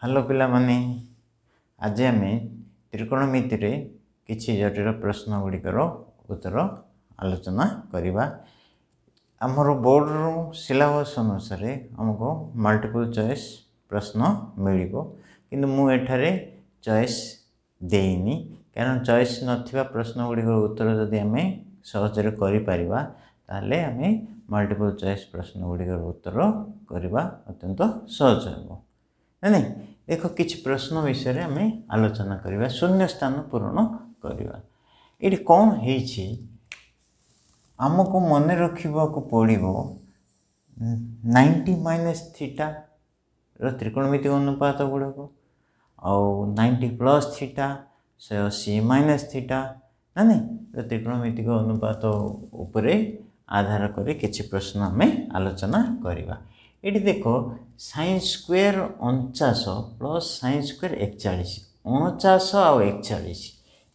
Hello पिला माने आज आम त्रिकोणमिति रे किछि जटिल प्रश्न गुड़िकर उत्तर आलोचना करवा। आमर बोर्ड सिलेबस अनुसार आमको मल्टीपल चॉइस प्रश्न मिल कि मुझे चॉइस देनी कारण चॉइस नथिबा प्रश्न गुड़िकर उत्तर जदि आम सहजरे करिपरिबा ताले आम मल्टीपल चॉइस प्रश्न गुड़िकर उत्तर करवा अत्यंत सहज हो नहीं। देख किछि प्रश्न विषय आम आलोचना करवा शून्य स्थान पूरण करवा। ये कौन है आमको मन रखा पड़ो 90 माइनस थीटा त्रिकोणमितिक अनुपात गुड़ाक आउ 90 प्लस थीटा 180 माइनस थीटा ना नहीं त्रिकोणमितिक अनुपात उपरे आधार कर किछि प्रश्न आम आलोचना करवा। ये देख sin square 49 plus sin square 41 49 आउ 41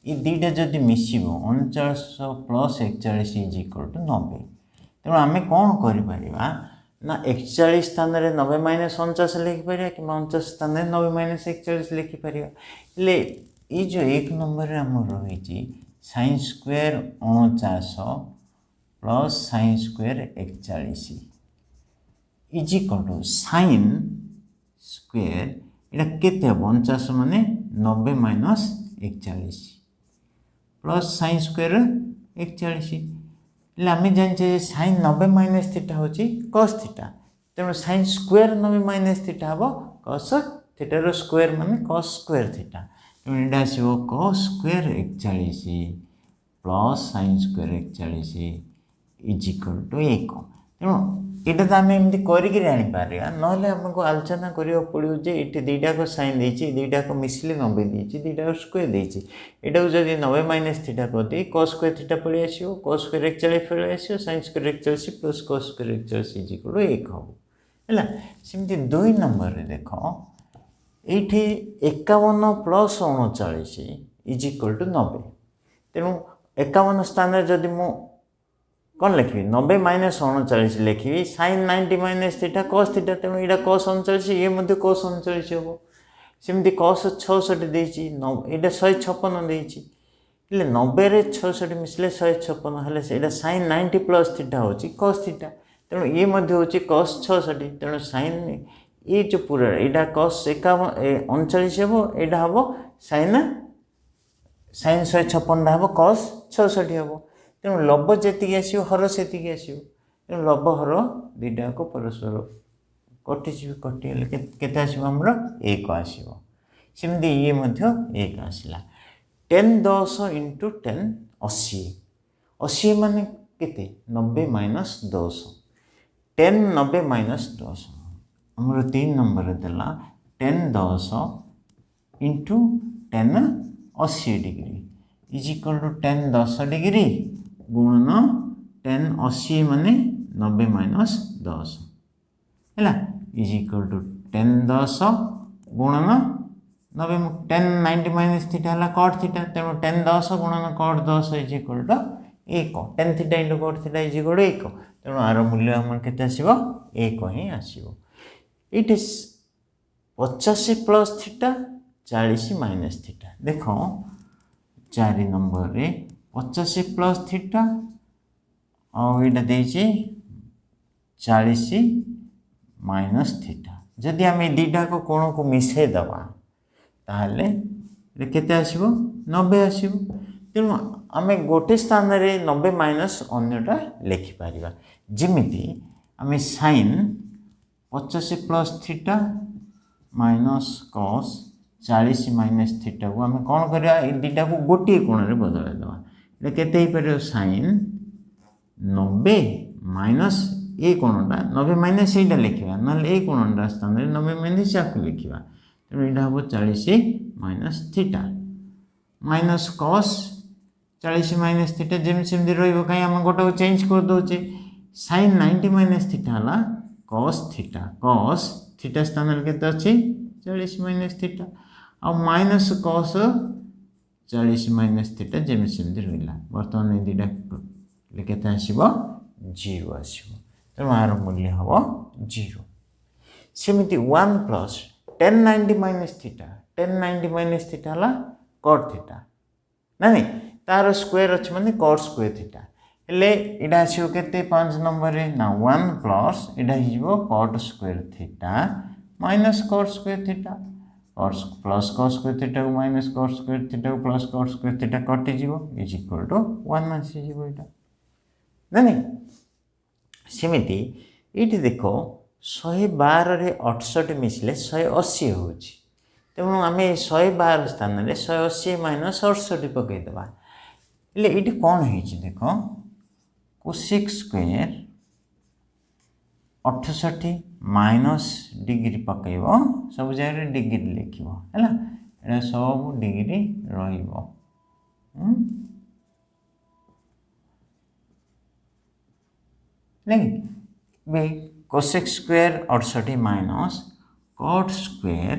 ये दुईटा जदि मिसिब 49 प्लस 41 इज इक्वल टू 90। तेणु आम कौन करा ना 41 स्थान 90 माइनस 49 लिखिपर कि 49 स्थान 90 माइनस 41 लिखिपर। ये जो एक नंबर आम रही sin square 49 plus sin square 41 is equal to sine square इटा केते 49 माने 90 माइनस 41 प्लस साइन स्क्वायर 41 आम जाने साइन 90 माइनस थीटा हूँ कस थीटा तेणु साइन स्क्वायर 90 माइनस थीटा हम कस थीटार स्क्वायर माने कस स्क्वायर थीटा तेणु यहाँ आसो cos square 41 plus sine square 41 is equal to 1। तेणु यहाँ तो आम एमती कर ना आमको आलोचना करा पड़ो ये दुईटाक साइन देती दुईटाक मिसिले 90 देती दुईटाक स्क्वायर देती यहाँ को जब 90 माइनस थीटा करदे कस स्क्वायर थीटा पलि आसो कस स्क्वायर 41 पलि आसो sine square 41 plus cos square 41 is equal to 1 हम है। सेमती 2 नंबर देख ये 51 प्लस 39 इज इक्वल टू 90। तेणु 51 स्थान जदि मु कौन लिखी 90 माइनस 39 लिखी sine 90 minus theta cos theta तेणु यहाँ कस 39 ये कस 39 हम सेमती कस 66 देती यहाँ 156 देती 90 रे 66 मिसले 156 हेल्ले से साइन 90 प्लस थीटा हूँ कस थीटा तेणु ये हूँ कस 66 तेणु साइन ये जो पूरा यहाँ कस 39 हम यहाँ हम साइन 156 हम कस 66 हम तेणु लब जी आसो हर से आसो तेणु लब हर दुईटा को परस्पर कटिजी कटिगले केते आसो हमर 1 आसो सेमती ये एक आसला 10 10 इंटू 10 80 80 माने केते 90 माइनस 10 10 90 माइनस 10 हमर 3 नंबर देला 10 10 into 10 80 degree is equal to 10 10 degree गुणन 10 80 माने 90 माइनस 10 है इज इक्वल टू 10 10 गुणन 90 10 90 माइनस थीटा है कट थीटा तेणु 10 10 गुणन cot 10 is equal to 1 10 theta into cot theta is equal to 1 तेणु आर मूल्य आम के 1 ही आसो। ये 85 प्लस थीटा 40 माइनस थीटा देख 4 नंबर रे 85 प्लस थीटा और यहाँ देती 40 माइनस थीटा जदि आम दुईटा को कोण को मिसई दबा ताहले केते आसो 90 आसो तेणु आम गोटे स्थान रे 90 माइनस अन्यटा लिखिपर जमीती आम sine 85 plus theta minus cos 40 minus theta को आम कौन करा दुईटा को गोटे कोण में बदल देवा केते ही पार साइन 90 माइनस ए कोणटा 90 माइनस यहाँ लिखा ना ये कोणटा स्थान 90 माइनस या लिखा तेणु यहाँ हम 40 minus theta minus cos 40 minus theta जमी सेमती रही आम गोटे को चेंज कर दौचे साइन 90 माइनस थीटा है कस थीटा स्थान के 40 माइनस थीटा आ माइनस कस 40 माइनस थीटा जमी सेमती रहा बर्तमान ये दुईटा केते आसो 0 आसो तेणु आर मूल्य हम 0। सेमती 1 plus tan 90 minus theta tan 90 minus theta है cot थीटा ना नहीं तार स्क्वायर अच्छे माने cot स्क्वायर थीटा हेले इटा आसीबो केते 5 नंबर रे ना 1 प्लस इटा हिजबो cot square theta minus cot square theta cos plus cos square theta को माइनस cos स्क्वायर थीटा को प्लस cos स्क्वायर थीटा कटि जीवो इज इक्वल टू 1 आसी जीवो इटा ना नहीं सेमिति इटी देखो 112 रे 68 मिसले 180 होची तेणु आम 112 स्थान में 180 माइनस 68 पकई देबा એટલે ଏଠି କ'ଣ ହେଇଛି ଦେଖ କୋସିକ୍ ସ୍କୋୟାର 68 ମାଇନସ୍ डिग्री पकईब सब जगह डिग्री लिखिब है एटा सब डिग्री रहिबो नहीं cosec square 68 minus cot square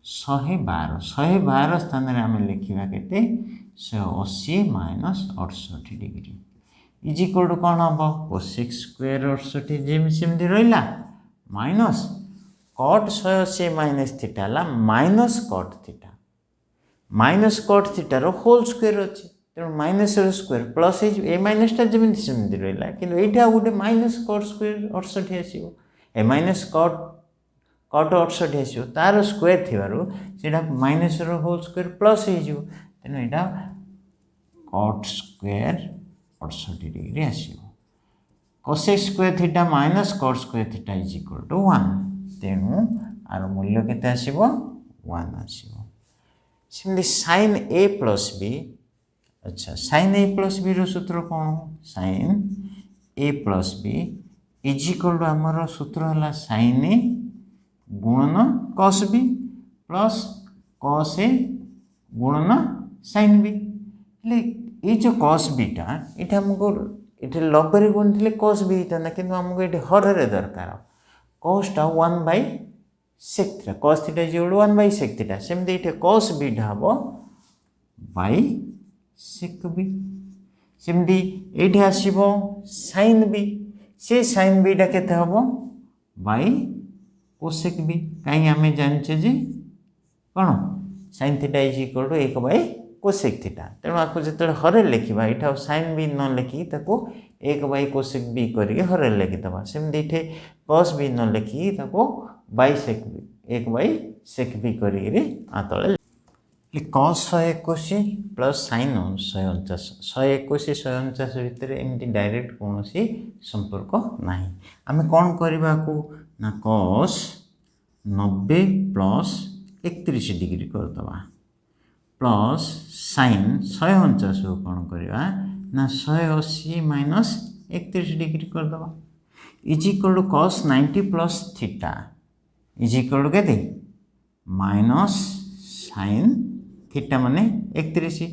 112 स्थान में आम लिखा के 180 minus 68 degree is equal to कौन हम कोसेक स्क्वायर 68 जमी रहा माइनस कट 180 माइनस थीटा है माइनस कट थीटार होल स्क्वायर अच्छे तेणु माइनस स्क्वायर प्लस ए माइनसटा जमी सेमती रहा कि ये गोटे माइनस कट स्क्वायर 68 आसो ए माइनस कट 68 आसो तार स्क्वायर थी माइनस होल स्क्वायर प्लस हो तेणु यहाँ कट स्क्वायर 68 डिग्री आसो cosec square theta minus cot square theta is equal to 1 तेणु आर मूल्य केते आसीबो 1 आसीबो सेमती sin a प्लस b अच्छा sin a प्लस b रो सूत्र कौन sin a plus b is equal to आमर सूत्र है sin a गुणन cos b plus cos a गुणन sin b ये जो cos b टा ये हमको ये लबरे गुण थे cos b होता कि आमको ये हर दरकार cos टा 1 बाय sec थीटा cos थीटा is equal to 1 by sec थीटा सेमती ये cos b टा हम बाय sec b सेमती ये आसो sin b से sin b टा केते हम बाय कोसेक b कहीं आम जाने जे कौन sin theta is equal to 1 by cosec theta तेणु आपको जो हरे लिखा यहाँ sin b न लिखिकी 1 बाय कोसेक b करके हरे लिखिदे सेमती ये cos b न लिखिकी by sec b 1 by sec b कर तले cos 121 प्लस sin 149 121 149 भितर एमती डायरेक्ट कौन संपर्क ना आम कौन करने को ना cos 90 प्लस 31 डिग्री करदे प्लस sin 149 को कौन करवा ना 180 माइनस 31 डिग्री करदे is equal to cos 90 plus theta is equal to के माइनस sin थीटा माने 31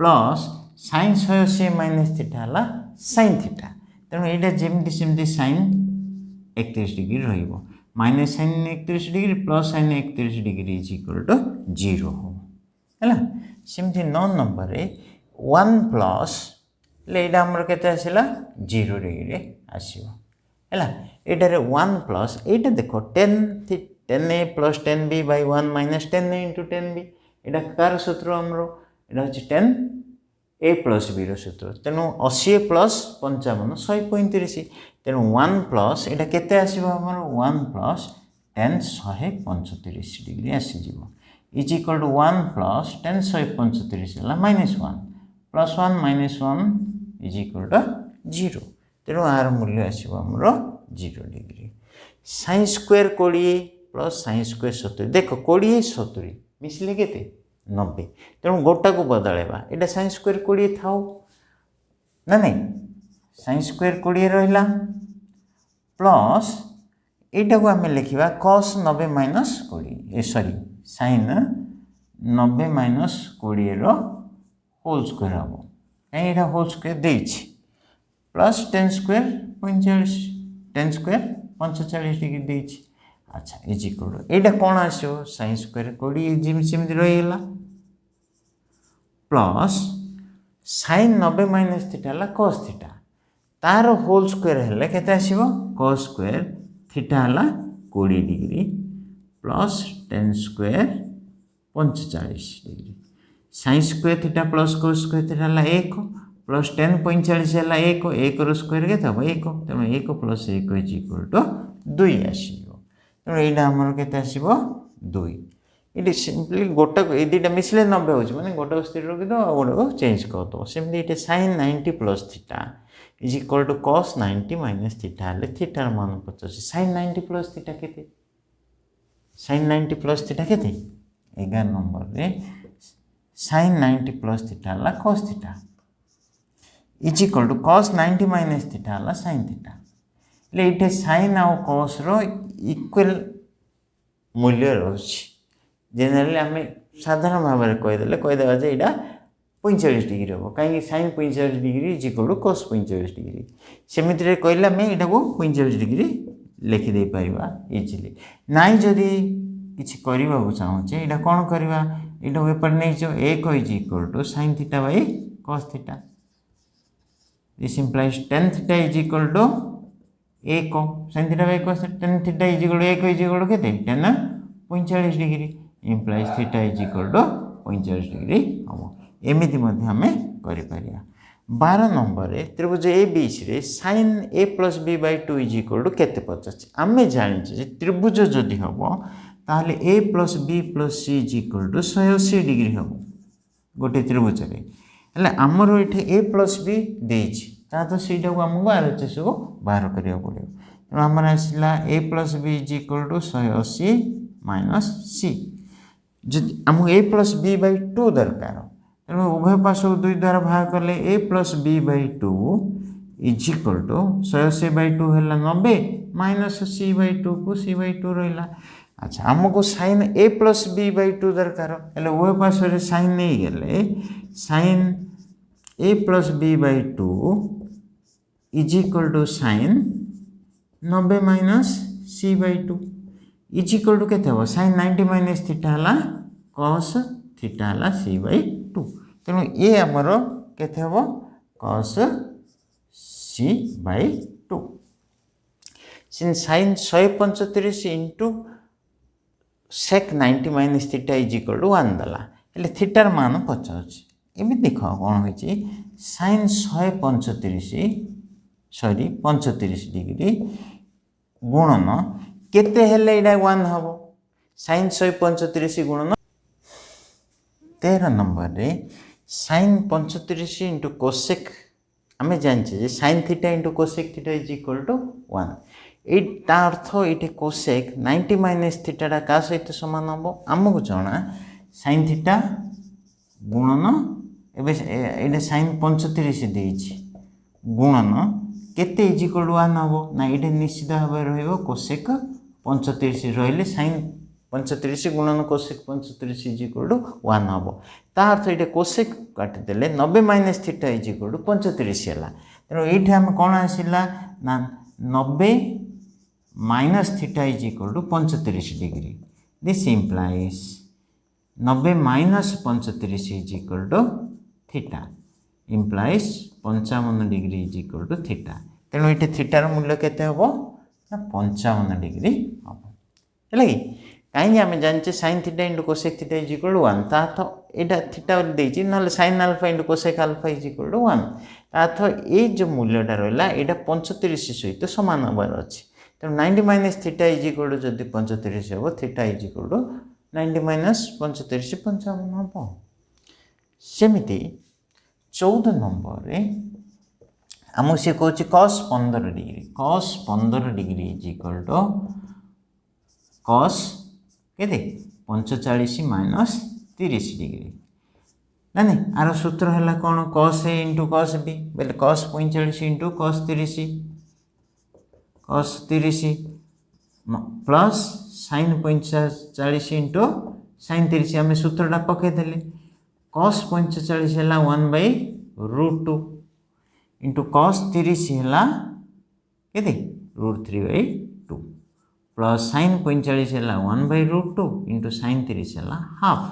प्लस sin 180 माइनस थीटा है sin थीटा तेणु यहाँ जमी सेमती sin 31 डिग्री रहिबो minus sin 31 degree plus sin 31 degree is equal to 0 हो है सेमती 9 नंबर रे 1 प्लस आमर के आसला 0 डिग्री आसो है ये 1 प्लस ये देख 10 a plus 10 b by 1 minus 10 a into 10 b यहाँ कार सूत्र आमर यहाँ हूँ 10 a प्लस b रूत्र तेणु 80 प्लस 55 135 तेणु 1 प्लस यहाँ केते आसो आमर 1 प्लस 10 135 डिग्री आसीज इज इक्वल टू 1 प्लस 10 135 है minus 1 plus 1 minus 1 is equal to 0 तेणु आर मूल्य आसो आमर 0 degree sin square 20 plus sin square 70 देख 20 70 मिसले के 90 तेणु गोटा को बदलवा यहाँ sin स्क्वायर 20 था ना नहीं sin स्क्वायर 20 रहा प्लस यहाँ को आम लिखा cos 90 minus 20 sorry sin 90 minus 20 रो होल स्क्वायर हम कहीं यहाँ होल स्क्वायर दे प्लस 10 स्क्वायर 45 10 स्क्वायर 45 डिग्री दे अच्छा इज इक्वल टू यहाँ कौन आसो sin स्क्वायर 20 जमी सेमती रहीगला प्लस sin 90 माइनस थीटा है cos थीटा तार होल स्क्वायर है केते आसो cos स्क्वायर थीटा है 20 degree plus ten square 45 degree sine square theta plus cos square theta है 1 प्लस 10 45 है 1 1 रो स्क्वायर के हम 1 तेणु 1 प्लस 1 इज इक्वल टू 2 आसो तेणु यहाँ आमर के आसो 2 ये सिंपली गोटा ये दुटा मिसले 90 हो माने गोटे स्थिर रखिद गोटे को चेंज करदे सेमती ये sine 90 plus theta is equal to cos 90 minus theta हेल्ले थीटार मान पचास साइन 90 प्लस थीटा के साइन 90 प्लस थीटा के 11 नंबर रे साइन 90 प्लस थीटा है cos theta is equal to cos 90 minus theta है साइन थीटा ये साइन आउ कॉस रो इक्वल मूल्य रोच जेनेराली आम साधारण भाव में कहीदेवा जे यहाँ 45 डिग्री हम कहीं sine 45 degree is equal to cos 45 degree सेमती कहले आम यहाँ को 45 डिग्री लिखिदे पारिबा इजिली नाई जदि किसी करने चाहूचे यहाँ कौन करवा यहाँ एपट नहीं जो एक is equal to sine theta by cos theta this implies tan theta is equal to एक sine theta by cos tan theta is equal to एक इज इक्वल टू के tan 45 degree implies theta is equal to 45 degree हम एमती आम कर 12 number त्रिभुज A बीच रे sine A plus B by 2 is equal to केते 50 आम जाने त्रिभुज जदि हम ताहले A plus B plus C is equal to 180 degree हम गोटे त्रिभुज हेल्ले आमर ये ए प्लस बी देछि तो सीटा को आमको RHS को बाहर करिया पड़े तेणु आमर आसला A plus B is equal to 180 minus C जदि आमको ए प्लस बी बाय 2 दरकार तेणु उभय पार्श को 2 द्वारा भाग कले A plus B by 2 is equal to 180 by 2 है 90 माइनस सी बाय 2 को सी बाय 2 रहा अच्छा आमको sine A plus B by 2 दरकार हेल्ले उभय पार्श साइन नहीं गले sine A plus B by 2 is equal to sine 90 minus c by 2 is equal to केते हो साइन 90 माइनस थीटा है कॉस थीटा है सी बाय 2 तेणु ये आमर केते हो cos c by 2 sine 135 into sec 90 minus theta is equal to 1 दला हेल्ले थीटार मान पचास एमती देख कौन हो साइन 135 डिग्री गुणन केते हेल्ले इडा 1 हम साइन 135 गुणन 13 नंबर रे साइन 35 इंटू कोसेक आम जाने sine theta into cosec theta is equal to 1 एटा अर्थ ये कोसेक 90 माइनस थीटा क्या सहित सामान हम आमको जना साइन थीटा गुणन एवं साइन 35 देछि गुणन केते इज इक्वल टू 1 हम ना ये निश्चित भाव में कोसेक 35 रही साइन 35 गुणन कोसेक 35 इज इक्वल टू 1 हम ता अर्थ ये कोसेक काटिदेले 90 minus theta is equal to 35 है तेणु ये आम कौन आसला ना 90 minus theta is equal to 35 degree this implies 90 minus 35 is equal to theta implies 55 degree is equal to theta तेणु ये थीटार मूल्य केते हम ना 55 डिग्री हम है कि कहीं आम जाने sine theta into cosec theta is equal to 1 ता तो यहाँ थीटा देती ना sine alpha into cosec alpha is equal to 1 ता तो ये जो मूल्यटा रहा यहाँ 35 सहित सामान हबार अच्छे तेणु 90 minus theta is equal to जब 35 हम theta is equal to 90 minus 35 55 हम सेमती 14 नंबर रे आमको सी कौच cos 15 degree is equal to cos के 45 माइनस 30 डिग्री ना नहीं आर सूत्र है कौन cos A into cos B बोले cos 45 into cos 30 plus sign 45 into sine 30 आम सूत्रटा पकईदे कॉस 45 है 1/√2 इंटू कॉस 30 है के √3/2 प्लस साइन 45 है 1/√2 इंटू साइन 30 है हाफ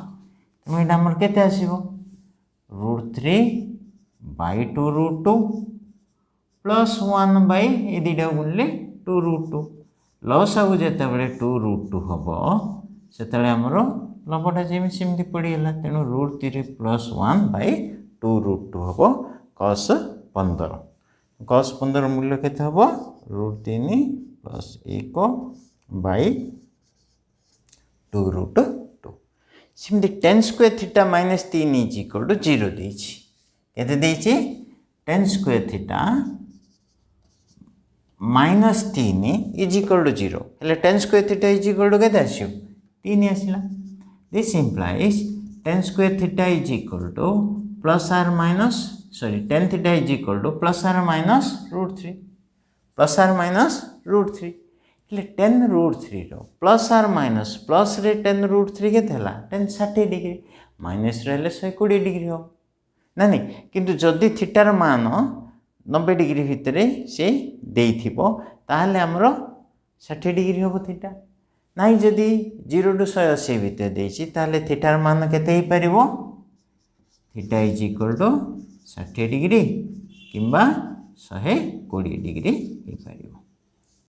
तेणु यहाँ आमर केते आसीबो √3/2√2 प्लस 1/2 गुणिले 2√2 लस आगु जिते 2√2 हम ସେତେବେଳେ ଆମର ଲବଟା ଯେମିତି ସେମିତି ପଡ଼ିଗଲା। ତେଣୁ √3 + 1/2√2 ହେବ cos 15। cos 15 ମୂଲ୍ୟ କେତେ ହେବ? √3 + 1/2√2। ସେମିତି tan² θ - 3 = 0 ଦେଇଛି। କେତେ ଦେଇଛି? tan² θ - 3 = 0 ହେଲେ tan² θ କେତେ ଆସିବ? 3 ଆସିଲା। This implies tan² θ +or - tan θ ±√3 ±√3 ହେଲେ tan√3 ର ପ୍ଲସ୍ ରେ tan√3 କେତେ ହେଲା? tan 60 डिग्री माइनस रहले 120 डिग्री हो ना नहीं। किंतु जदि थीटार मान 90 डिग्री भितर से देइथिबो ताहले हमरो 60 डिग्री हो थीटा नहीं। जदि 0 टू 180 भितर देछि ताहले थीटार मान केते ही परिबो? थीटा = 60 डिग्री किंबा 120 डिग्री ही परिबो।